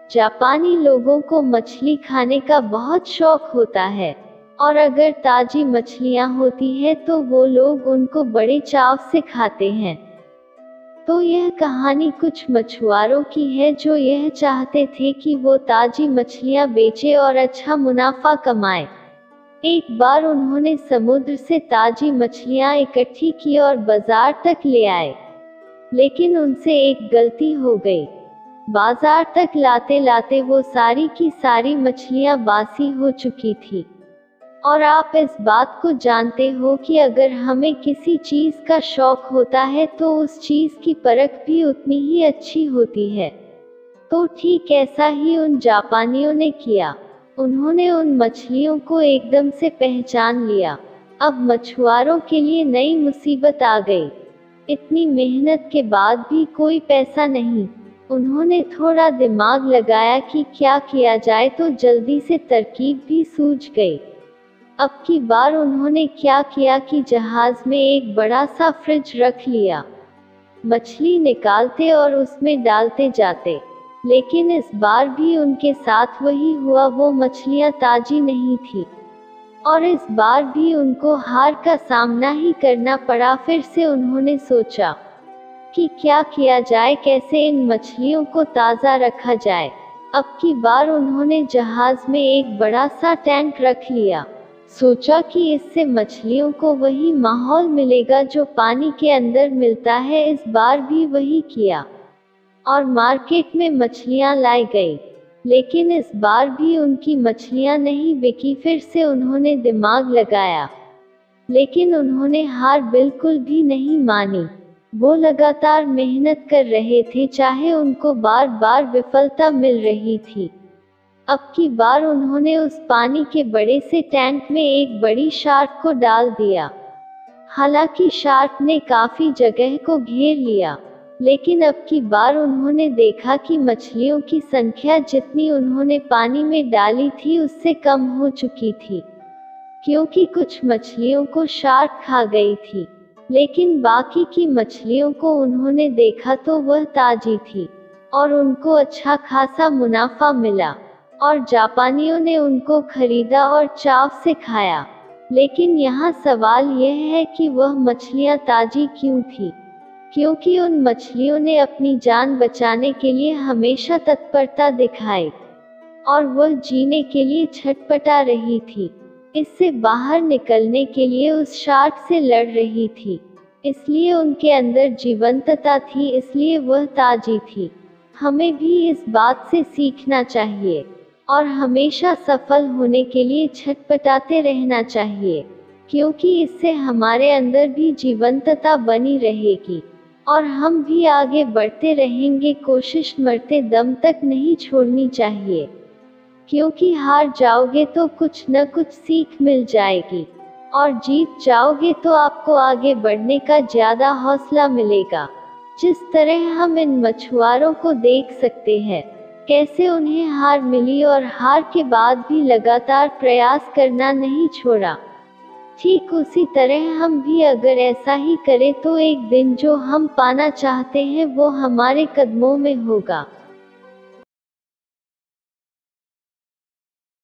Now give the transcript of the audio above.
जापानी लोगों को मछली खाने का बहुत शौक होता है, और अगर ताजी मछलियां होती है तो वो लोग उनको बड़े चाव से खाते हैं। तो यह कहानी कुछ मछुआरों की है जो यह चाहते थे कि वो ताजी मछलियां बेचे और अच्छा मुनाफा कमाए। एक बार उन्होंने समुद्र से ताजी मछलियां इकट्ठी की और बाजार तक ले आए, लेकिन उनसे एक गलती हो गई। बाजार तक लाते लाते वो सारी की सारी मछलियां बासी हो चुकी थी। और आप इस बात को जानते हो कि अगर हमें किसी चीज का शौक होता है तो उस चीज की परख भी उतनी ही अच्छी होती है। तो ठीक ऐसा ही उन जापानियों ने किया। उन्होंने उन मछलियों को एकदम से पहचान लिया। अब मछुआरों के लिए नई मुसीबत आ गई। इतनी मेहनत के बाद भी कोई पैसा नहीं। उन्होंने थोड़ा दिमाग लगाया कि क्या किया जाए, तो जल्दी से तरकीब भी सूझ गई। अब की बार उन्होंने क्या किया कि जहाज में एक बड़ा सा फ्रिज रख लिया। मछली निकालते और उसमें डालते जाते, लेकिन इस बार भी उनके साथ वही हुआ, वो मछलियां ताजी नहीं थी। और इस बार भी उनको हार का सामना ही करना पड़ा। फिर से उन्होंने सोचा कि क्या किया जाए, कैसे इन मछलियों को ताज़ा रखा जाए। अब की बार उन्होंने जहाज में एक बड़ा सा टैंक रख लिया। सोचा कि इससे मछलियों को वही माहौल मिलेगा जो पानी के अंदर मिलता है। इस बार भी वही किया और मार्केट में मछलियां लाई गई, लेकिन इस बार भी उनकी मछलियां नहीं बिकी। फिर से उन्होंने दिमाग लगाया, लेकिन उन्होंने हार बिल्कुल भी नहीं मानी। वो लगातार मेहनत कर रहे थे, चाहे उनको बार बार विफलता मिल रही थी। अब की बार उन्होंने उस पानी के बड़े से टैंक में एक बड़ी शार्क को डाल दिया। हालांकि शार्क ने काफी जगह को घेर लिया, लेकिन अब की बार उन्होंने देखा कि मछलियों की संख्या जितनी उन्होंने पानी में डाली थी उससे कम हो चुकी थी, क्योंकि कुछ मछलियों को शार्क खा गई थी। लेकिन बाकी की मछलियों को उन्होंने देखा तो वह ताजी थी और उनको अच्छा खासा मुनाफा मिला, और जापानियों ने उनको खरीदा और चाव से खाया। लेकिन यहाँ सवाल यह है कि वह मछलियाँ ताजी क्यों थी? क्योंकि उन मछलियों ने अपनी जान बचाने के लिए हमेशा तत्परता दिखाई, और वह जीने के लिए छटपटा रही थी। इससे बाहर निकलने के लिए उस शार्क से लड़ रही थी, इसलिए उनके अंदर जीवंतता थी, इसलिए वह ताजी थी। हमें भी इस बात से सीखना चाहिए और हमेशा सफल होने के लिए छटपटाते रहना चाहिए, क्योंकि इससे हमारे अंदर भी जीवंतता बनी रहेगी और हम भी आगे बढ़ते रहेंगे। कोशिश मरते दम तक नहीं छोड़नी चाहिए, क्योंकि हार जाओगे तो कुछ न कुछ सीख मिल जाएगी, और जीत जाओगे तो आपको आगे बढ़ने का ज्यादा हौसला मिलेगा। जिस तरह हम इन मछुआरों को देख सकते हैं, कैसे उन्हें हार मिली और हार के बाद भी लगातार प्रयास करना नहीं छोड़ा। ठीक उसी तरह हम भी अगर ऐसा ही करें तो एक दिन जो हम पाना चाहते हैं वो हमारे कदमों में होगा।